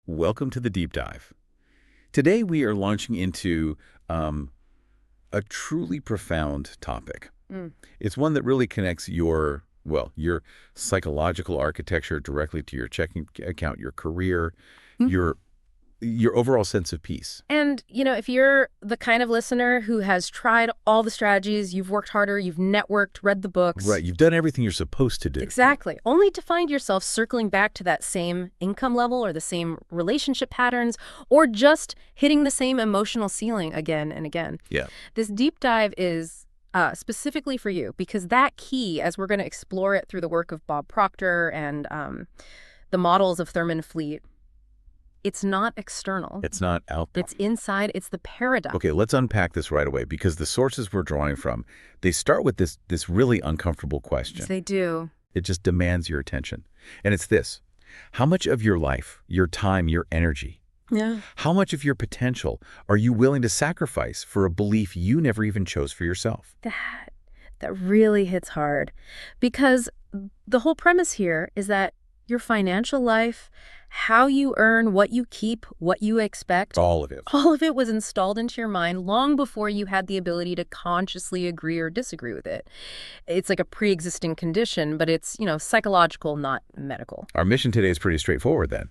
Welcome to the deep dive. Today we are launching into a truly profound topic. Mm. It's one that really connects your psychological architecture directly to your checking account, your career, Mm. your overall sense of peace. And, if you're the kind of listener who has tried all the strategies, you've worked harder, you've networked, read the books. Right, you've done everything you're supposed to do. Exactly. Only to find yourself circling back to that same income level or the same relationship patterns or just hitting the same emotional ceiling again and again. Yeah. This deep dive is specifically for you because that key, as we're going to explore it through the work of Bob Proctor and the models of Thurman Fleet, it's not external. It's not out there. It's inside. It's the paradox. Okay, let's unpack this right away because the sources we're drawing from, they start with this really uncomfortable question. Yes, they do. It just demands your attention. And it's this: how much of your life, your time, your energy, Yeah. how much of your potential are you willing to sacrifice for a belief you never even chose for yourself? That really hits hard because the whole premise here is that your financial life, how you earn, what you keep, what you expect, All of it. all of it was installed into your mind long before you had the ability to consciously agree or disagree with it. It's like a pre-existing condition, but it's, psychological, not medical. Our mission today is pretty straightforward then.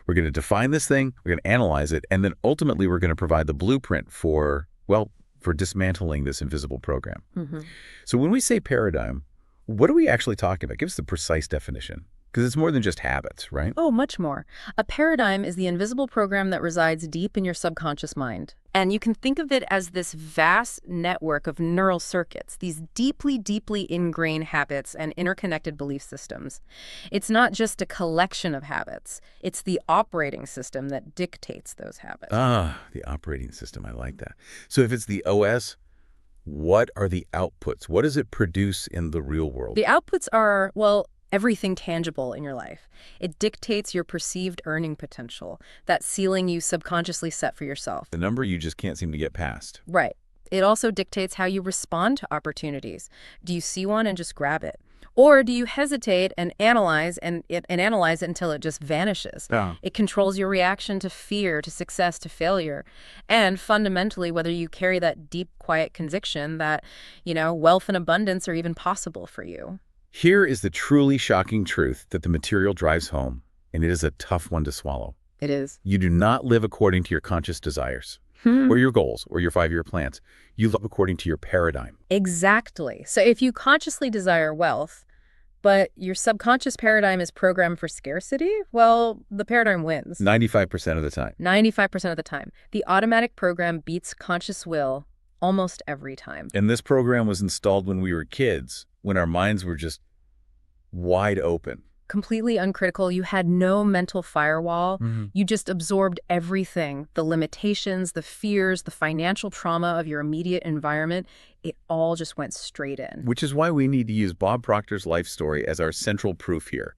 We're going to define this thing, we're going to analyze it, and then ultimately we're going to provide the blueprint for dismantling this invisible program. Mm-hmm. So when we say paradigm, what are we actually talking about? Give us the precise definition. Because it's more than just habits, right? Oh, much more. A paradigm is the invisible program that resides deep in your subconscious mind. And you can think of it as this vast network of neural circuits, these deeply, deeply ingrained habits and interconnected belief systems. It's not just a collection of habits. It's the operating system that dictates those habits. The operating system. I like that. So if it's the OS, what are the outputs? What does it produce in the real world? The outputs are, everything tangible in your life. It dictates your perceived earning potential, that ceiling you subconsciously set for yourself. The number you just can't seem to get past. Right. It also dictates how you respond to opportunities. Do you see one and just grab it? Or do you hesitate and analyze it until it just vanishes? Yeah. It controls your reaction to fear, to success, to failure. And fundamentally, whether you carry that deep, quiet conviction that, wealth and abundance are even possible for you. Here is the truly shocking truth that the material drives home, and it is a tough one to swallow. It is. You do not live according to your conscious desires, or your goals, or your 5-year plans. You live according to your paradigm. Exactly. So if you consciously desire wealth, but your subconscious paradigm is programmed for scarcity, the paradigm wins. 95% of the time. 95% of the time. The automatic program beats conscious will almost every time. And this program was installed when we were kids, when our minds were just wide open. Completely uncritical. You had no mental firewall. Mm-hmm. You just absorbed everything, the limitations, the fears, the financial trauma of your immediate environment. It all just went straight in. Which is why we need to use Bob Proctor's life story as our central proof here.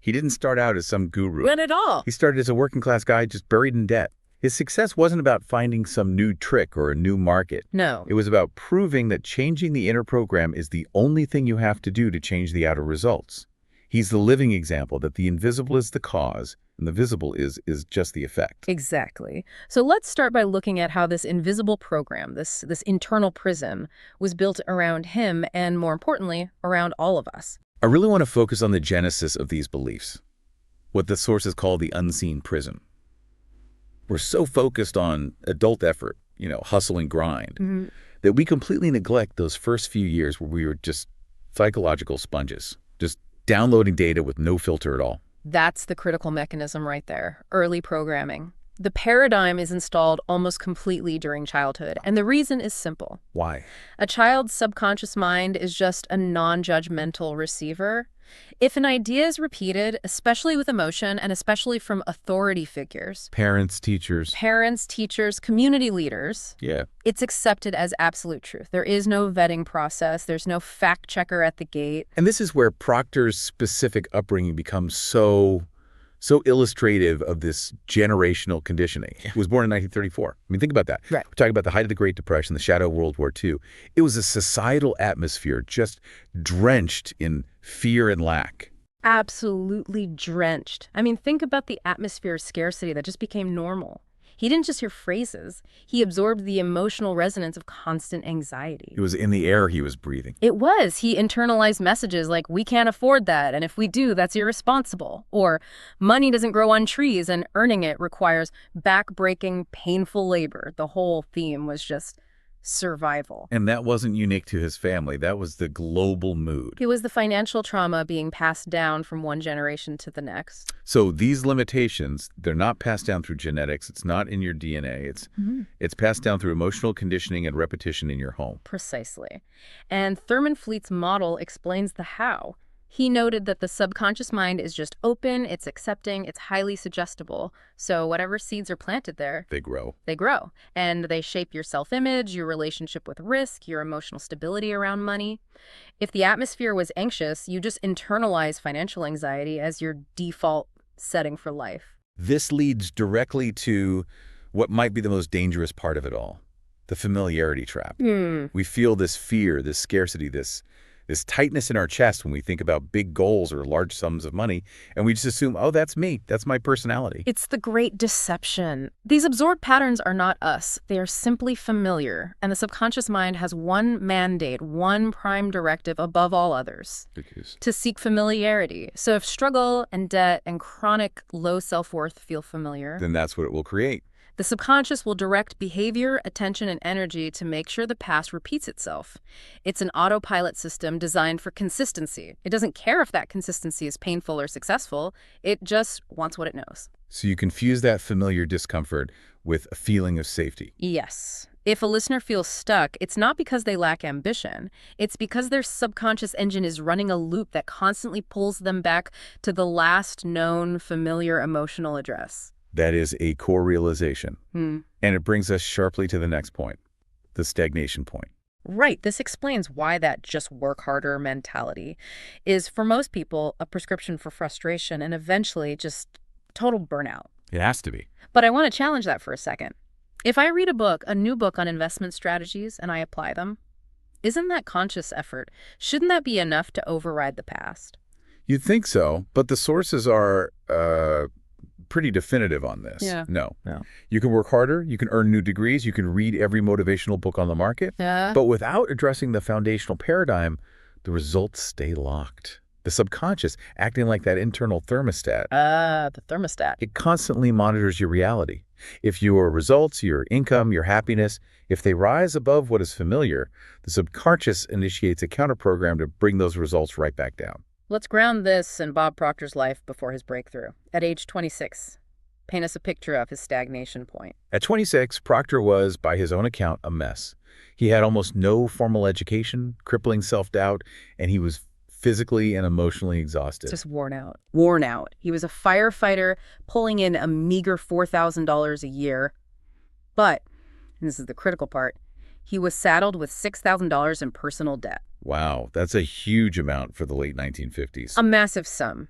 He didn't start out as some guru. Not at all. He started as a working class guy just buried in debt. His success wasn't about finding some new trick or a new market. No. It was about proving that changing the inner program is the only thing you have to do to change the outer results. He's the living example that the invisible is the cause and the visible is just the effect. Exactly. So let's start by looking at how this invisible program, this internal prism, was built around him and, more importantly, around all of us. I really want to focus on the genesis of these beliefs, what the sources call the unseen prism. We're so focused on adult effort, hustle and grind, that we completely neglect those first few years where we were just psychological sponges, just downloading data with no filter at all. That's the critical mechanism right there, early programming. The paradigm is installed almost completely during childhood, and the reason is simple. Why? A child's subconscious mind is just a non-judgmental receiver. If an idea is repeated, especially with emotion and especially from authority figures, Parents, teachers, community leaders, yeah, it's accepted as absolute truth. There is no vetting process. There's no fact checker at the gate. And this is where Proctor's specific upbringing becomes so illustrative of this generational conditioning. He was born in 1934. I mean, think about that. Right. We're talking about the height of the Great Depression, the shadow of World War II. It was a societal atmosphere just drenched in fear and lack. Absolutely drenched. I mean, think about the atmosphere of scarcity that just became normal. He didn't just hear phrases. He absorbed the emotional resonance of constant anxiety. It was in the air he was breathing. It was. He internalized messages like, we can't afford that, and if we do, that's irresponsible. Or, money doesn't grow on trees, and earning it requires back-breaking, painful labor. The whole theme was just survival. And that wasn't unique to his family. That was the global mood. It was the financial trauma being passed down from one generation to the next. So these limitations, they're not passed down through genetics. It's not in your DNA. It's passed down through emotional conditioning and repetition in your home. Precisely. And Thurman Fleet's model explains the how. He noted that the subconscious mind is just open, it's accepting, it's highly suggestible. So whatever seeds are planted there, They grow. they grow. And they shape your self-image, your relationship with risk, your emotional stability around money. If the atmosphere was anxious, you just internalize financial anxiety as your default setting for life. This leads directly to what might be the most dangerous part of it all, the familiarity trap. We feel this fear, this scarcity, this tightness in our chest when we think about big goals or large sums of money, and we just assume, oh, that's me. That's my personality. It's the great deception. These absorbed patterns are not us. They are simply familiar. And the subconscious mind has one mandate, one prime directive above all others, to seek familiarity. So if struggle and debt and chronic low self-worth feel familiar, Then that's what it will create. the subconscious will direct behavior, attention, and energy to make sure the past repeats itself. It's an autopilot system designed for consistency. It doesn't care if that consistency is painful or successful. It just wants what it knows. So you confuse that familiar discomfort with a feeling of safety. Yes. If a listener feels stuck, it's not because they lack ambition. It's because their subconscious engine is running a loop that constantly pulls them back to the last known familiar emotional address. That is a core realization. And it brings us sharply to the next point, the stagnation point. Right. This explains why that just work harder mentality is, for most people, a prescription for frustration and eventually just total burnout. It has to be. But I want to challenge that for a second. If I read a new book on investment strategies, and I apply them, isn't that conscious effort? Shouldn't that be enough to override the past? You'd think so, but the sources are pretty definitive on this. Yeah. No. You can work harder, you can earn new degrees, you can read every motivational book on the market, but without addressing the foundational paradigm, the results stay locked. The subconscious, acting like that internal thermostat. The thermostat. It constantly monitors your reality. If your results, your income, your happiness, if they rise above what is familiar, the subconscious initiates a counterprogram to bring those results right back down. Let's ground this in Bob Proctor's life before his breakthrough. At age 26, paint us a picture of his stagnation point. At 26, Proctor was, by his own account, a mess. He had almost no formal education, crippling self-doubt, and he was physically and emotionally exhausted. Just worn out. Worn out. He was a firefighter pulling in a meager $4,000 a year. But, and this is the critical part, he was saddled with $6,000 in personal debt. Wow, that's a huge amount for the late 1950s. A massive sum.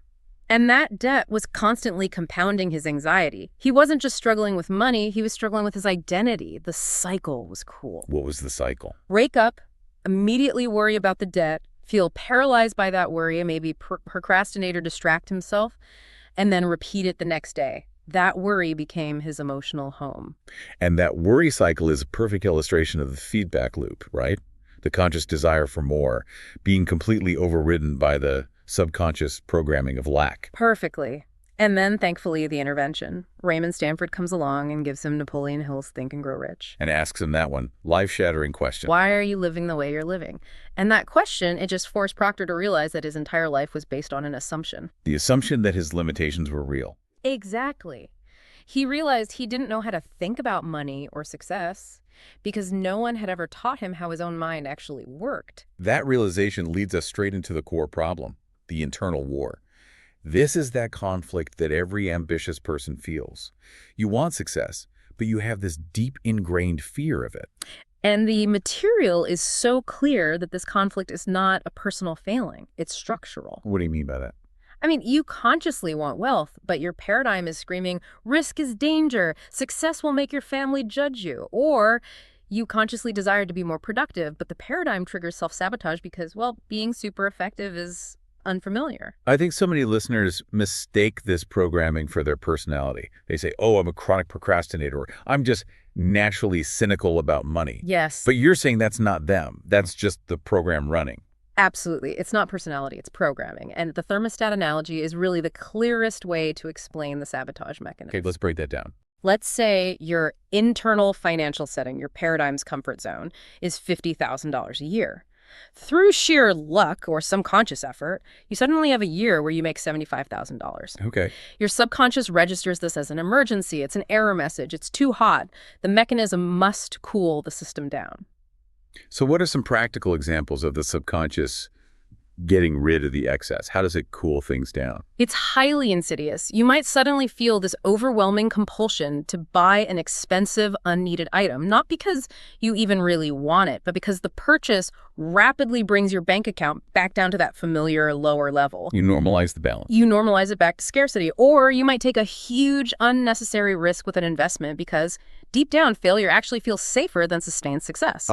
And that debt was constantly compounding his anxiety. He wasn't just struggling with money, he was struggling with his identity. The cycle was cruel. What was the cycle? Wake up, immediately worry about the debt, feel paralyzed by that worry, and maybe procrastinate or distract himself, and then repeat it the next day. That worry became his emotional home. And that worry cycle is a perfect illustration of the feedback loop, right? The conscious desire for more, being completely overridden by the subconscious programming of lack. Perfectly. And then, thankfully, the intervention. Raymond Stanford comes along and gives him Napoleon Hill's Think and Grow Rich. And asks him that one, life-shattering question. Why are you living the way you're living? And that question, it just forced Proctor to realize that his entire life was based on an assumption. The assumption that his limitations were real. Exactly. He realized he didn't know how to think about money or success because no one had ever taught him how his own mind actually worked. That realization leads us straight into the core problem, the internal war. This is that conflict that every ambitious person feels. You want success, but you have this deep ingrained fear of it. And the material is so clear that this conflict is not a personal failing. It's structural. What do you mean by that? I mean, you consciously want wealth, but your paradigm is screaming, risk is danger, success will make your family judge you. Or you consciously desire to be more productive, but the paradigm triggers self-sabotage because, well, being super effective is unfamiliar. I think so many listeners mistake this programming for their personality. They say, oh, I'm a chronic procrastinator, or I'm just naturally cynical about money. Yes. But you're saying that's not them. That's just the program running. Absolutely. It's not personality, it's programming. And the thermostat analogy is really the clearest way to explain the sabotage mechanism. Okay, let's break that down. Let's say your internal financial setting, your paradigm's comfort zone, is $50,000 a year. Through sheer luck or some conscious effort, you suddenly have a year where you make $75,000. Okay. Your subconscious registers this as an emergency. It's an error message. It's too hot. The mechanism must cool the system down. So what are some practical examples of the subconscious getting rid of the excess? How does it cool things down? It's highly insidious. You might suddenly feel this overwhelming compulsion to buy an expensive, unneeded item, not because you even really want it, but because the purchase rapidly brings your bank account back down to that familiar lower level. You normalize the balance. You normalize it back to scarcity. Or you might take a huge, unnecessary risk with an investment because deep down, failure actually feels safer than sustained success.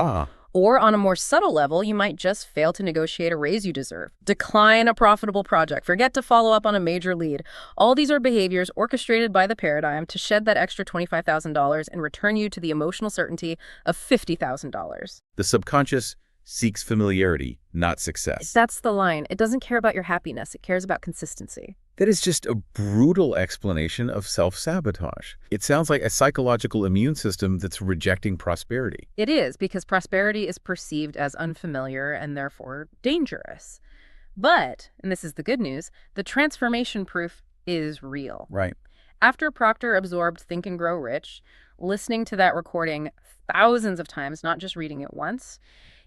Or on a more subtle level, you might just fail to negotiate a raise you deserve, decline a profitable project, forget to follow up on a major lead. All these are behaviors orchestrated by the paradigm to shed that extra $25,000 and return you to the emotional certainty of $50,000. The subconscious seeks familiarity, not success. That's the line. It doesn't care about your happiness. It cares about consistency. That is just a brutal explanation of self-sabotage. It sounds like a psychological immune system that's rejecting prosperity. It is, because prosperity is perceived as unfamiliar and therefore dangerous. But, and this is the good news, the transformation proof is real. Right. After Proctor absorbed Think and Grow Rich, listening to that recording thousands of times, not just reading it once,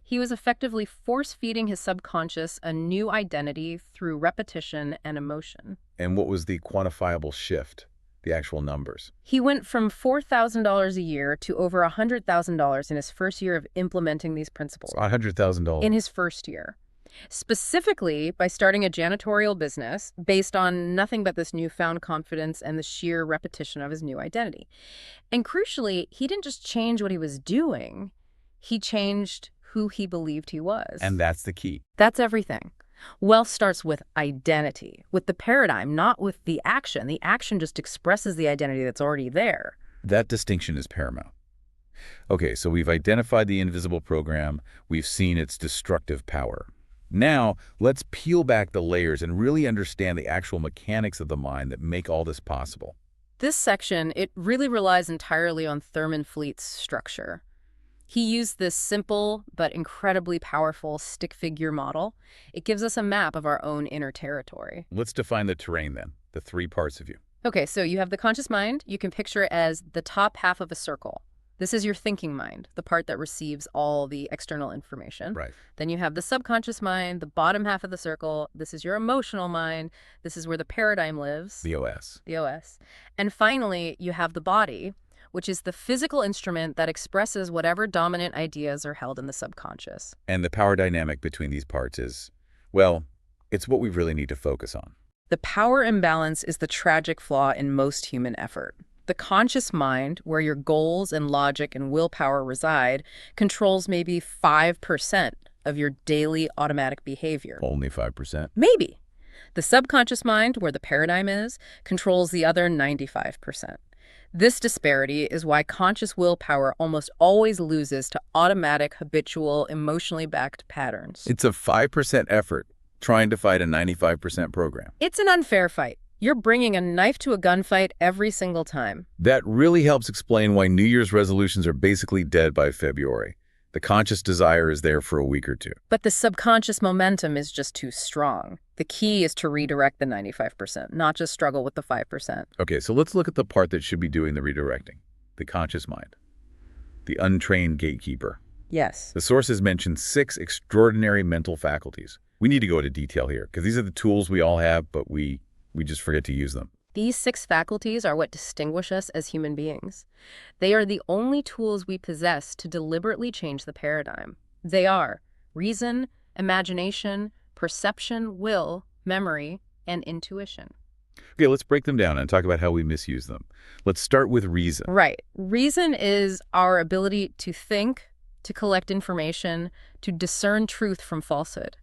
he was effectively force-feeding his subconscious a new identity through repetition and emotion. And what was the quantifiable shift, the actual numbers? He went from $4,000 a year to over $100,000 in his first year of implementing these principles. $100,000. In his first year. Specifically by starting a janitorial business based on nothing but this newfound confidence and the sheer repetition of his new identity. And crucially, he didn't just change what he was doing, he changed who he believed he was. And that's the key. That's everything. Wealth starts with identity, with the paradigm, not with the action. The action just expresses the identity that's already there. That distinction is paramount. Okay, so we've identified the invisible program. We've seen its destructive power. Now, let's peel back the layers and really understand the actual mechanics of the mind that make all this possible. This section, it really relies entirely on Thurman Fleet's structure. He used this simple but incredibly powerful stick figure model. It gives us a map of our own inner territory. Let's define the terrain then, the three parts of you. Okay, so you have the conscious mind. You can picture it as the top half of a circle. This is your thinking mind, the part that receives all the external information. Right. Then you have the subconscious mind, the bottom half of the circle. This is your emotional mind. This is where the paradigm lives. The OS. The OS. And finally, you have the body, which is the physical instrument that expresses whatever dominant ideas are held in the subconscious. And the power dynamic between these parts is, well, it's what we really need to focus on. The power imbalance is the tragic flaw in most human effort. The conscious mind, where your goals and logic and willpower reside, controls maybe 5% of your daily automatic behavior. Only 5%? Maybe. The subconscious mind, where the paradigm is, controls the other 95%. This disparity is why conscious willpower almost always loses to automatic, habitual, emotionally backed patterns. It's a 5% effort trying to fight a 95% program. It's an unfair fight. You're bringing a knife to a gunfight every single time. That really helps explain why New Year's resolutions are basically dead by February. The conscious desire is there for a week or two. But the subconscious momentum is just too strong. The key is to redirect the 95%, not just struggle with the 5%. Okay, so let's look at the part that should be doing the redirecting. The conscious mind. The untrained gatekeeper. Yes. The sources mention 6 extraordinary mental faculties. We need to go into detail here, because these are the tools we all have, but we just forget to use them. These 6 faculties are what distinguish us as human beings. They are the only tools we possess to deliberately change the paradigm. They are reason, imagination, perception, will, memory, and intuition. Okay, let's break them down and talk about how we misuse them. Let's start with reason. Right. Reason is our ability to think, to collect information, to discern truth from falsehood.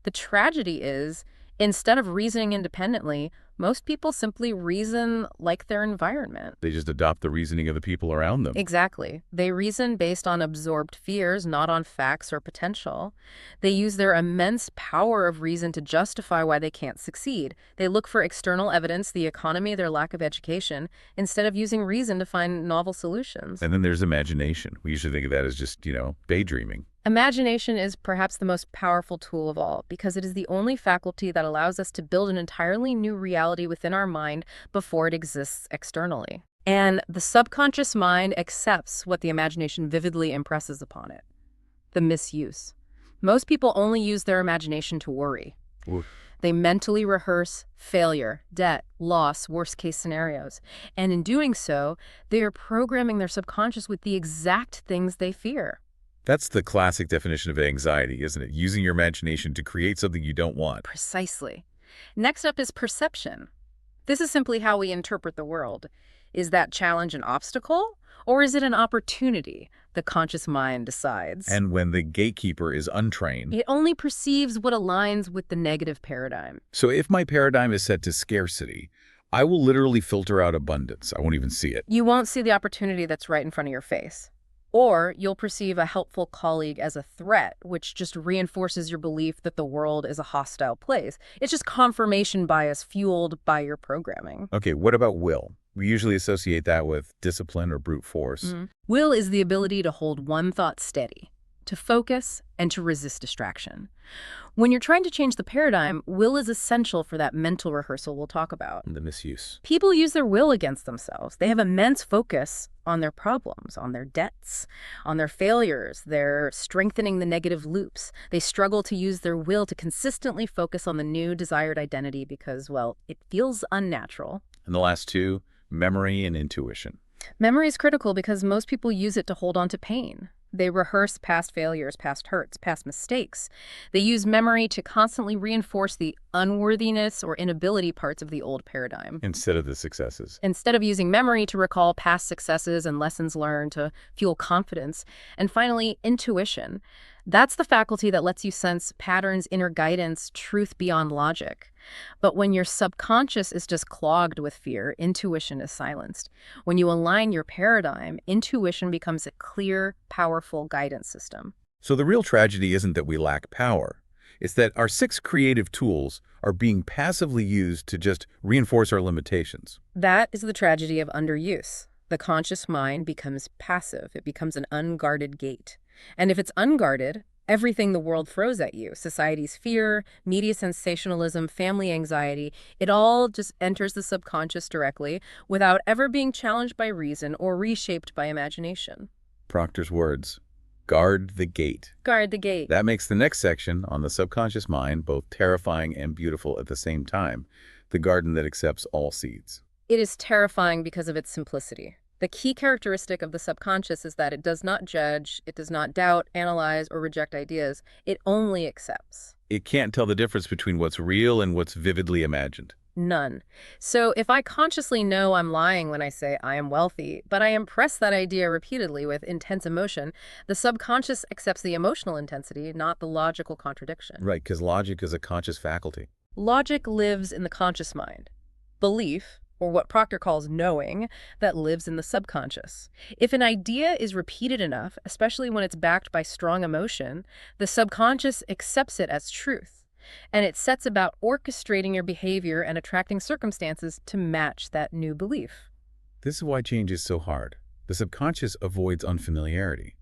The tragedy is, Instead of reasoning independently, most people simply reason like their environment. They just adopt the reasoning of the people around them. Exactly. They reason based on absorbed fears, not on facts or potential. They use their immense power of reason to justify why they can't succeed. They look for external evidence, the economy, their lack of education, instead of using reason to find novel solutions. And then there's imagination. We usually think of that as just, daydreaming. Imagination is perhaps the most powerful tool of all because it is the only faculty that allows us to build an entirely new reality within our mind before it exists externally. And the subconscious mind accepts what the imagination vividly impresses upon it. The misuse. Most people only use their imagination to worry. Oof. They mentally rehearse failure, debt, loss, worst-case scenarios. And in doing so, they are programming their subconscious with the exact things they fear. That's the classic definition of anxiety, isn't it? Using your imagination to create something you don't want. Precisely. Next up is perception. This is simply how we interpret the world. Is that challenge an obstacle, or is it an opportunity? The conscious mind decides. And when the gatekeeper is untrained. It only perceives what aligns with the negative paradigm. So if my paradigm is set to scarcity, I will literally filter out abundance. I won't even see it. You won't see the opportunity that's right in front of your face. Or you'll perceive a helpful colleague as a threat, which just reinforces your belief that the world is a hostile place. It's just confirmation bias fueled by your programming. Okay, what about will? We usually associate that with discipline or brute force. Will is the ability to hold one thought steady, to focus, and to resist distraction. When you're trying to change the paradigm, will is essential for that mental rehearsal we'll talk about. The misuse. People use their will against themselves. They have immense focus on their problems, on their debts, on their failures. They're strengthening the negative loops. They struggle to use their will to consistently focus on the new desired identity because, well, it feels unnatural. And the last two, memory and intuition. Memory is critical because most people use it to hold on to pain. They rehearse past failures, past hurts, past mistakes. They use memory to constantly reinforce the unworthiness or inability parts of the old paradigm. Instead of the successes. Instead of using memory to recall past successes and lessons learned to fuel confidence. And finally, intuition. That's the faculty that lets you sense patterns, inner guidance, truth beyond logic. But when your subconscious is just clogged with fear, intuition is silenced. When you align your paradigm, intuition becomes a clear, powerful guidance system. So the real tragedy isn't that we lack power. It's that our 6 creative tools are being passively used to just reinforce our limitations. That is the tragedy of underuse. The conscious mind becomes passive. It becomes an unguarded gate. And if it's unguarded, everything the world throws at you, society's fear, media sensationalism, family anxiety, it all just enters the subconscious directly without ever being challenged by reason or reshaped by imagination. Proctor's words, guard the gate. Guard the gate. That makes the next section on the subconscious mind both terrifying and beautiful at the same time, the garden that accepts all seeds. It is terrifying because of its simplicity. The key characteristic of the subconscious is that it does not judge, it does not doubt, analyze, or reject ideas. It only accepts. It can't tell the difference between what's real and what's vividly imagined. None. So if I consciously know I'm lying when I say I am wealthy, but I impress that idea repeatedly with intense emotion, the subconscious accepts the emotional intensity, not the logical contradiction. Right, because logic is a conscious faculty. Logic lives in the conscious mind. Belief, or what Proctor calls knowing, that lives in the subconscious. If an idea is repeated enough, especially when it's backed by strong emotion, the subconscious accepts it as truth, and it sets about orchestrating your behavior and attracting circumstances to match that new belief. This is why change is so hard. The subconscious avoids unfamiliarity.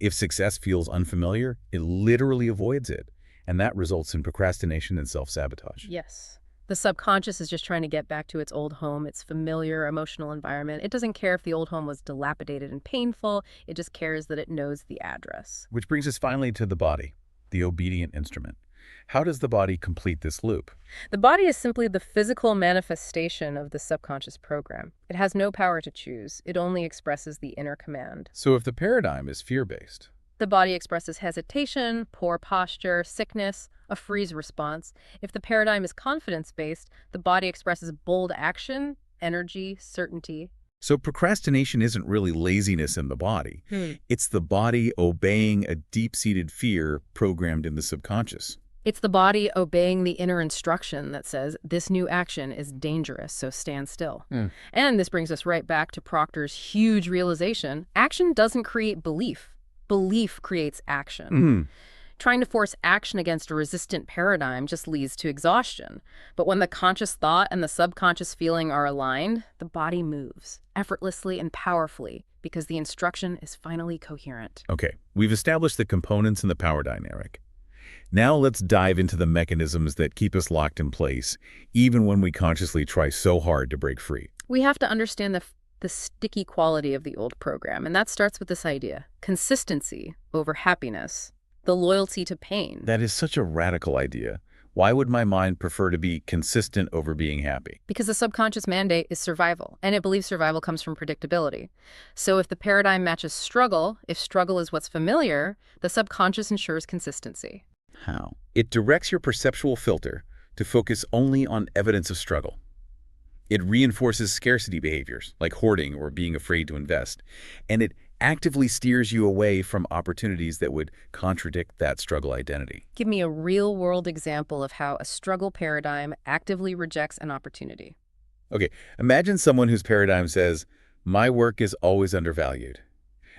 If success feels unfamiliar, it literally avoids it, and that results in procrastination and self-sabotage. Yes. The subconscious is just trying to get back to its old home, its familiar emotional environment. It doesn't care if the old home was dilapidated and painful. It just cares that it knows the address. Which brings us finally to the body, the obedient instrument. How does the body complete this loop? The body is simply the physical manifestation of the subconscious program. It has no power to choose. It only expresses the inner command. So if the paradigm is fear-based, the body expresses hesitation, poor posture, sickness, a freeze response. If the paradigm is confidence-based, the body expresses bold action, energy, certainty. So procrastination isn't really laziness in the body. It's the body obeying a deep-seated fear programmed in the subconscious. It's the body obeying the inner instruction that says this new action is dangerous, so stand still. And this brings us right back to Proctor's huge realization: action doesn't create belief. Belief creates action. Trying to force action against a resistant paradigm just leads to exhaustion. But when the conscious thought and the subconscious feeling are aligned, the body moves effortlessly and powerfully because the instruction is finally coherent. Okay, we've established the components in the power dynamic. Now let's dive into the mechanisms that keep us locked in place, even when we consciously try so hard to break free. We have to understand the sticky quality of the old program, and that starts with this idea: consistency over happiness. The loyalty to pain. That is such a radical idea. Why would my mind prefer to be consistent over being happy? Because the subconscious mandate is survival, and it believes survival comes from predictability. So if the paradigm matches struggle, if struggle is what's familiar, the subconscious ensures consistency. How? It directs your perceptual filter to focus only on evidence of struggle. It reinforces scarcity behaviors, like hoarding or being afraid to invest, and it actively steers you away from opportunities that would contradict that struggle identity. Give me a real-world example of how a struggle paradigm actively rejects an opportunity. Okay, imagine someone whose paradigm says, my work is always undervalued.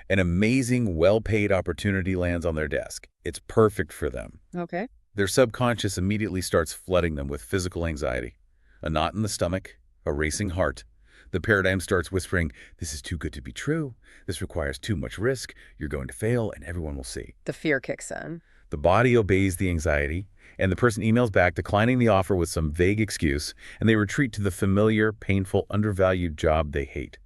An amazing, well-paid opportunity lands on their desk. It's perfect for them. Okay. Their subconscious immediately starts flooding them with physical anxiety, a knot in the stomach, a racing heart. The paradigm starts whispering, this is too good to be true. This requires too much risk. You're going to fail, and everyone will see. The fear kicks in. The body obeys the anxiety, and the person emails back declining the offer with some vague excuse, and they retreat to the familiar, painful, undervalued job they hate.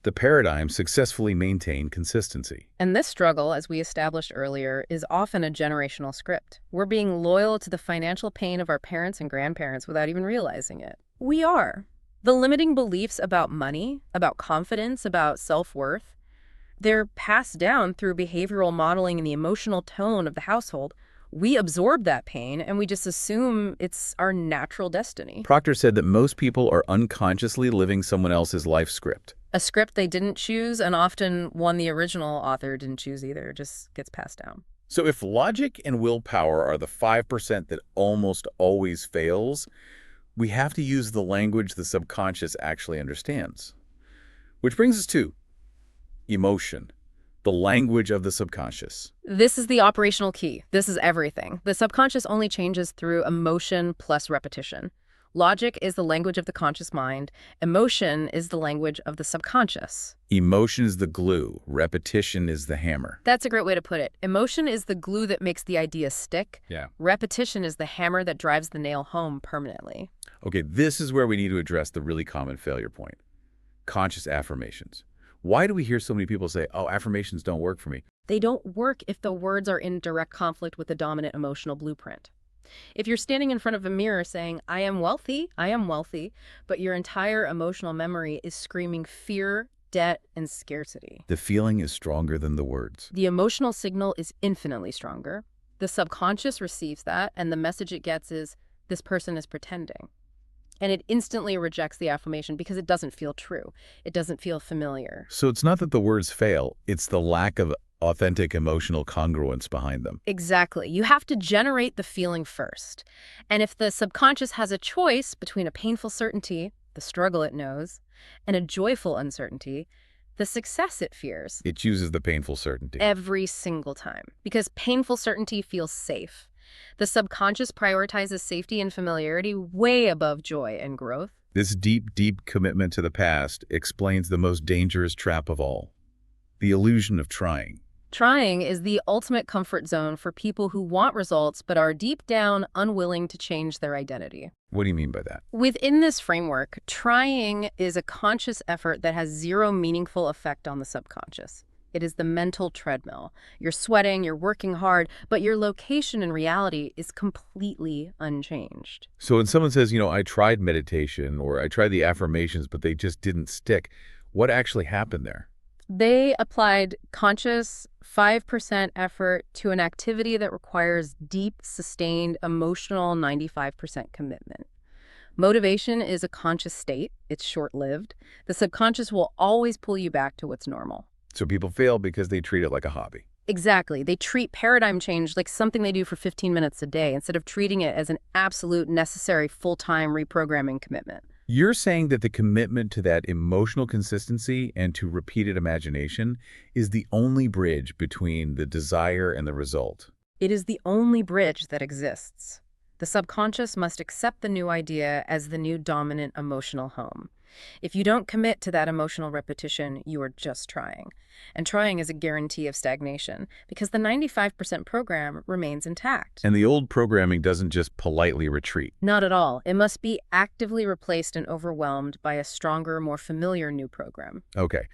The paradigm successfully maintained consistency. And this struggle, as we established earlier, is often a generational script. We're being loyal to the financial pain of our parents and grandparents without even realizing it. We are. The limiting beliefs about money, about confidence, about self-worth, they're passed down through behavioral modeling and the emotional tone of the household. We absorb that pain and we just assume it's our natural destiny. Proctor said that most people are unconsciously living someone else's life script. A script they didn't choose, and often one the original author didn't choose either, just gets passed down. So if logic and willpower are the 5% that almost always fails, we have to use the language the subconscious actually understands. Which brings us to emotion, the language of the subconscious. This is the operational key. This is everything. The subconscious only changes through emotion plus repetition. Logic is the language of the conscious mind. Emotion is the language of the subconscious. Emotion is the glue. Repetition is the hammer. That's a great way to put it. Emotion is the glue that makes the idea stick. Yeah. Repetition is the hammer that drives the nail home permanently. Okay, this is where we need to address the really common failure point. Conscious affirmations. Why do we hear so many people say, oh, affirmations don't work for me? They don't work if the words are in direct conflict with the dominant emotional blueprint. If you're standing in front of a mirror saying, I am wealthy, but your entire emotional memory is screaming fear, debt, and scarcity. The feeling is stronger than the words. The emotional signal is infinitely stronger. The subconscious receives that, and the message it gets is, this person is pretending. And it instantly rejects the affirmation because it doesn't feel true. It doesn't feel familiar. So it's not that the words fail, it's the lack of authentic emotional congruence behind them. Exactly. You have to generate the feeling first. And if the subconscious has a choice between a painful certainty, the struggle it knows, and a joyful uncertainty, the success it fears. It chooses the painful certainty. Every single time. Because painful certainty feels safe. The subconscious prioritizes safety and familiarity way above joy and growth. This deep, deep commitment to the past explains the most dangerous trap of all, the illusion of trying. Trying is the ultimate comfort zone for people who want results but are deep down unwilling to change their identity. What do you mean by that? Within this framework, trying is a conscious effort that has zero meaningful effect on the subconscious. It is the mental treadmill. You're sweating, you're working hard, but your location in reality is completely unchanged. So when someone says, I tried meditation or I tried the affirmations, but they just didn't stick, what actually happened there? They applied conscious 5% effort to an activity that requires deep, sustained, emotional 95% commitment. Motivation is a conscious state. It's short-lived. The subconscious will always pull you back to what's normal. So people fail because they treat it like a hobby. Exactly. They treat paradigm change like something they do for 15 minutes a day instead of treating it as an absolute necessary full-time reprogramming commitment. You're saying that the commitment to that emotional consistency and to repeated imagination is the only bridge between the desire and the result. It is the only bridge that exists. The subconscious must accept the new idea as the new dominant emotional home. If you don't commit to that emotional repetition, you are just trying. And trying is a guarantee of stagnation because the 95% program remains intact. And the old programming doesn't just politely retreat. Not at all. It must be actively replaced and overwhelmed by a stronger, more familiar new program. Okay,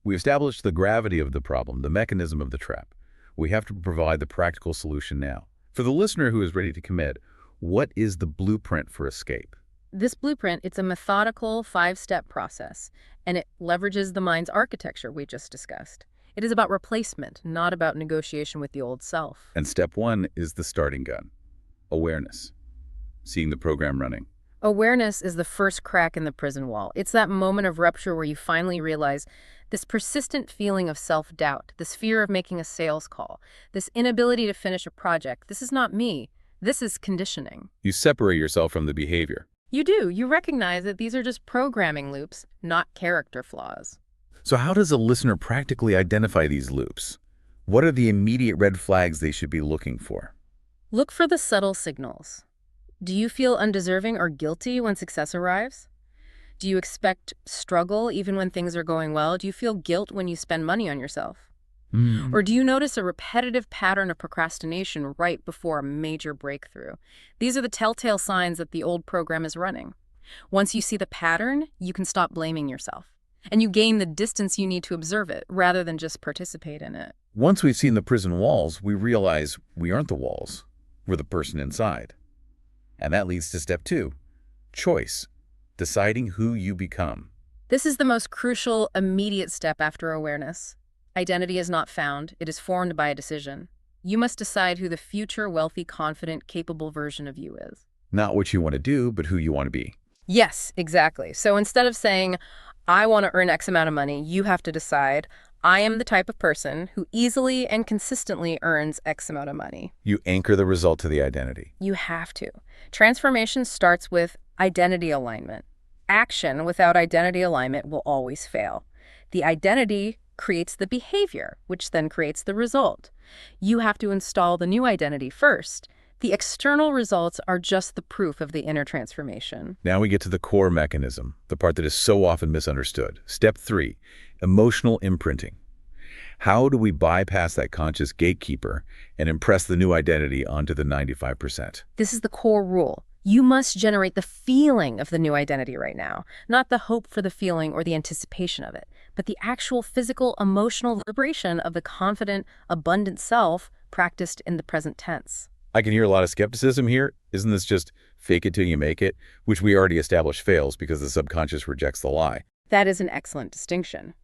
we established the gravity of the problem, the mechanism of the trap. We have to provide the practical solution now. For the listener who is ready to commit, what is the blueprint for escape? This blueprint, it's a methodical 5-step process, and it leverages the mind's architecture we just discussed. It is about replacement, not about negotiation with the old self. And step one is the starting gun, awareness, seeing the program running. Awareness is the first crack in the prison wall. It's that moment of rupture where you finally realize this persistent feeling of self-doubt, this fear of making a sales call, this inability to finish a project. This is not me. This is conditioning. You separate yourself from the behavior. You do. You recognize that these are just programming loops, not character flaws. So how does a listener practically identify these loops? What are the immediate red flags they should be looking for? Look for the subtle signals. Do you feel undeserving or guilty when success arrives? Do you expect struggle even when things are going well? Do you feel guilt when you spend money on yourself? Or do you notice a repetitive pattern of procrastination right before a major breakthrough? These are the telltale signs that the old program is running. Once you see the pattern, you can stop blaming yourself. And you gain the distance you need to observe it, rather than just participate in it. Once we've seen the prison walls, we realize we aren't the walls. We're the person inside. And that leads to step two, choice, deciding who you become. This is the most crucial, immediate step after awareness. Identity is not found. It is formed by a decision. You must decide who the future, wealthy, confident, capable version of you is. Not what you want to do, but who you want to be. Yes, exactly. So instead of saying, I want to earn X amount of money, you have to decide, I am the type of person who easily and consistently earns X amount of money. You anchor the result to the identity. You have to. Transformation starts with identity alignment. Action without identity alignment will always fail. The identity creates the behavior, which then creates the result. You have to install the new identity first. The external results are just the proof of the inner transformation. Now we get to the core mechanism, the part that is so often misunderstood. Step three, emotional imprinting. How do we bypass that conscious gatekeeper and impress the new identity onto the 95%? This is the core rule. You must generate the feeling of the new identity right now, not the hope for the feeling or the anticipation of it, but the actual physical, emotional vibration of the confident, abundant self practiced in the present tense. I can hear a lot of skepticism here. Isn't this just fake it till you make it, which we already established fails because the subconscious rejects the lie? That is an excellent distinction.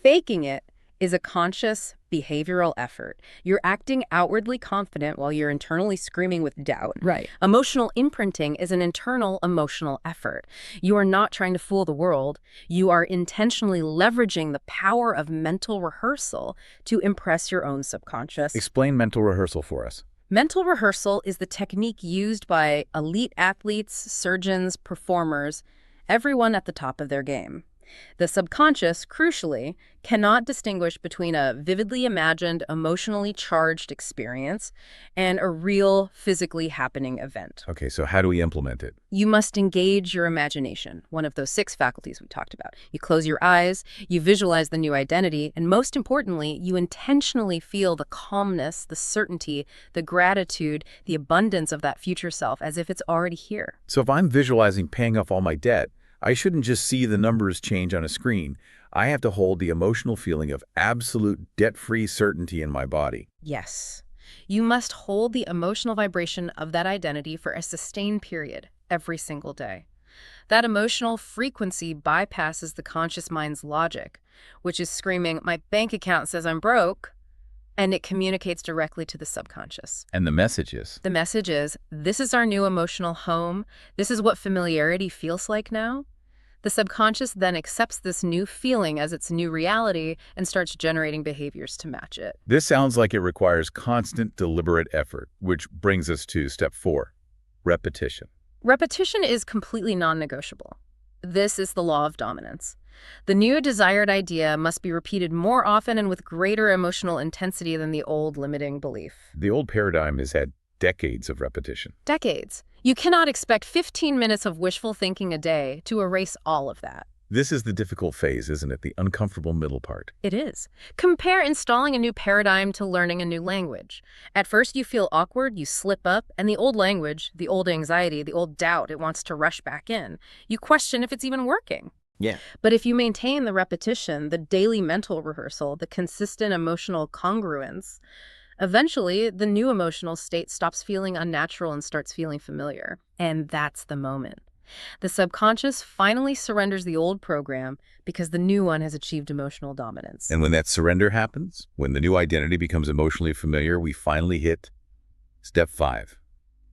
Faking it is a conscious behavioral effort. You're acting outwardly confident while you're internally screaming with doubt. Right. Emotional imprinting is an internal emotional effort. You are not trying to fool the world. You are intentionally leveraging the power of mental rehearsal to impress your own subconscious. Explain mental rehearsal for us. Mental rehearsal is the technique used by elite athletes, surgeons, performers, everyone at the top of their game. The subconscious, crucially, cannot distinguish between a vividly imagined, emotionally charged experience and a real, physically happening event. Okay, so how do we implement it? You must engage your imagination, one of those 6 faculties we talked about. You close your eyes, you visualize the new identity, and most importantly, you intentionally feel the calmness, the certainty, the gratitude, the abundance of that future self as if it's already here. So if I'm visualizing paying off all my debt, I shouldn't just see the numbers change on a screen. I have to hold the emotional feeling of absolute debt-free certainty in my body. Yes. You must hold the emotional vibration of that identity for a sustained period, every single day. That emotional frequency bypasses the conscious mind's logic, which is screaming, my bank account says I'm broke, and it communicates directly to the subconscious. And the message is? The message is, this is our new emotional home. This is what familiarity feels like now. The subconscious then accepts this new feeling as its new reality and starts generating behaviors to match it. This sounds like it requires constant, deliberate effort, which brings us to step 4, repetition. Repetition is completely non-negotiable. This is the law of dominance. The new desired idea must be repeated more often and with greater emotional intensity than the old limiting belief. The old paradigm has had decades of repetition. Decades. You cannot expect 15 minutes of wishful thinking a day to erase all of that. This is the difficult phase, isn't it? The uncomfortable middle part. It is. Compare installing a new paradigm to learning a new language. At first you feel awkward, you slip up, and the old language, the old anxiety, the old doubt, it wants to rush back in. You question if it's even working. Yeah. But if you maintain the repetition, the daily mental rehearsal, the consistent emotional congruence, eventually the new emotional state stops feeling unnatural and starts feeling familiar. And that's the moment. The subconscious finally surrenders the old program because the new one has achieved emotional dominance. And when that surrender happens, when the new identity becomes emotionally familiar, we finally hit step 5,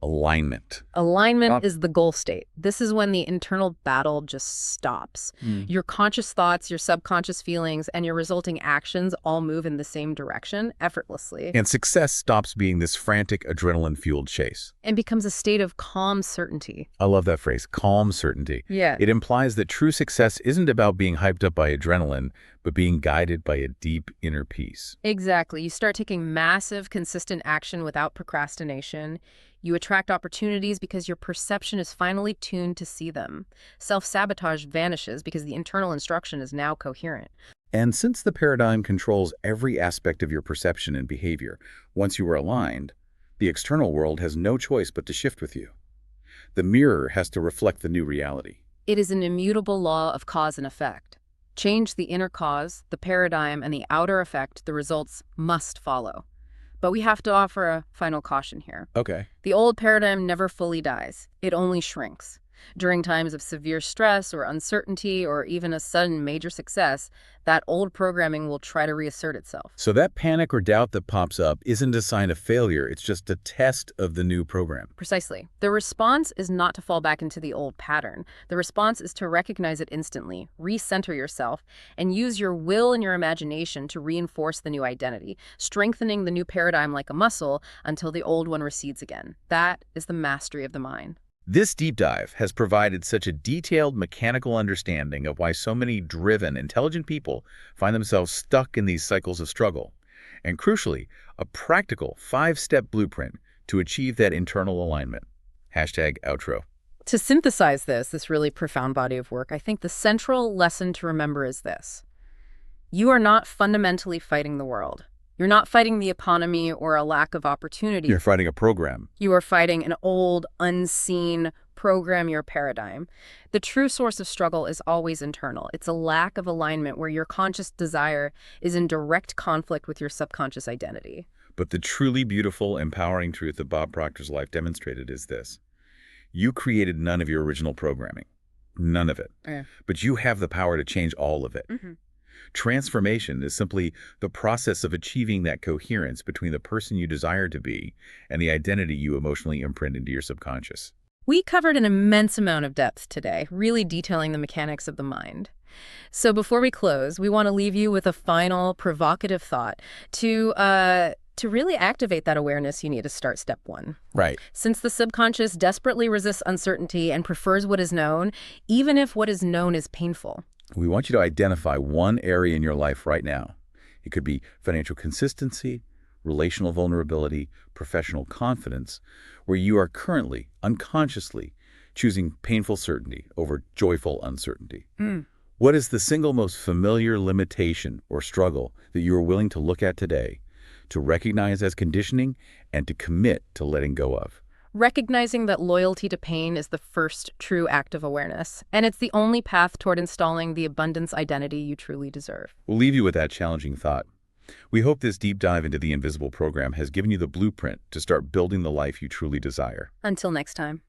alignment. Alignment is the goal state. This is when the internal battle just stops. Your conscious thoughts, your subconscious feelings, and your resulting actions all move in the same direction effortlessly. And success stops being this frantic, adrenaline-fueled chase. And becomes a state of calm certainty. I love that phrase, calm certainty. Yeah. It implies that true success isn't about being hyped up by adrenaline, but being guided by a deep inner peace. Exactly. You start taking massive, consistent action without procrastination. You attract opportunities because your perception is finally tuned to see them. Self-sabotage vanishes because the internal instruction is now coherent. And since the paradigm controls every aspect of your perception and behavior, once you are aligned, the external world has no choice but to shift with you. The mirror has to reflect the new reality. It is an immutable law of cause and effect. Change the inner cause, the paradigm, and the outer effect, the results must follow. But we have to offer a final caution here. Okay. The old paradigm never fully dies. It only shrinks. During times of severe stress or uncertainty or even a sudden major success, that old programming will try to reassert itself. So that panic or doubt that pops up isn't a sign of failure, it's just a test of the new program. Precisely. The response is not to fall back into the old pattern. The response is to recognize it instantly, recenter yourself, and use your will and your imagination to reinforce the new identity, strengthening the new paradigm like a muscle until the old one recedes again. That is the mastery of the mind. This deep dive has provided such a detailed mechanical understanding of why so many driven, intelligent people find themselves stuck in these cycles of struggle, and crucially, a practical 5-step blueprint to achieve that internal alignment. #outro. To synthesize this really profound body of work, I think the central lesson to remember is this. You are not fundamentally fighting the world. You're not fighting the economy or a lack of opportunity. You're fighting a program. You are fighting an old, unseen program, your paradigm. The true source of struggle is always internal. It's a lack of alignment where your conscious desire is in direct conflict with your subconscious identity. But the truly beautiful, empowering truth that Bob Proctor's life demonstrated is this. You created none of your original programming. None of it. Yeah. But you have the power to change all of it. Transformation is simply the process of achieving that coherence between the person you desire to be and the identity you emotionally imprint into your subconscious. We covered an immense amount of depth today, really detailing the mechanics of the mind. So before we close, we want to leave you with a final provocative thought to really activate that awareness. You need to start step 1. Right. Since the subconscious desperately resists uncertainty and prefers what is known, even if what is known is painful. We want you to identify one area in your life right now. It could be financial consistency, relational vulnerability, professional confidence, where you are currently, unconsciously, choosing painful certainty over joyful uncertainty. What is the single most familiar limitation or struggle that you are willing to look at today, to recognize as conditioning, and to commit to letting go of? Recognizing that loyalty to pain is the first true act of awareness, and it's the only path toward installing the abundance identity you truly deserve. We'll leave you with that challenging thought. We hope this deep dive into the Invisible Program has given you the blueprint to start building the life you truly desire. Until next time.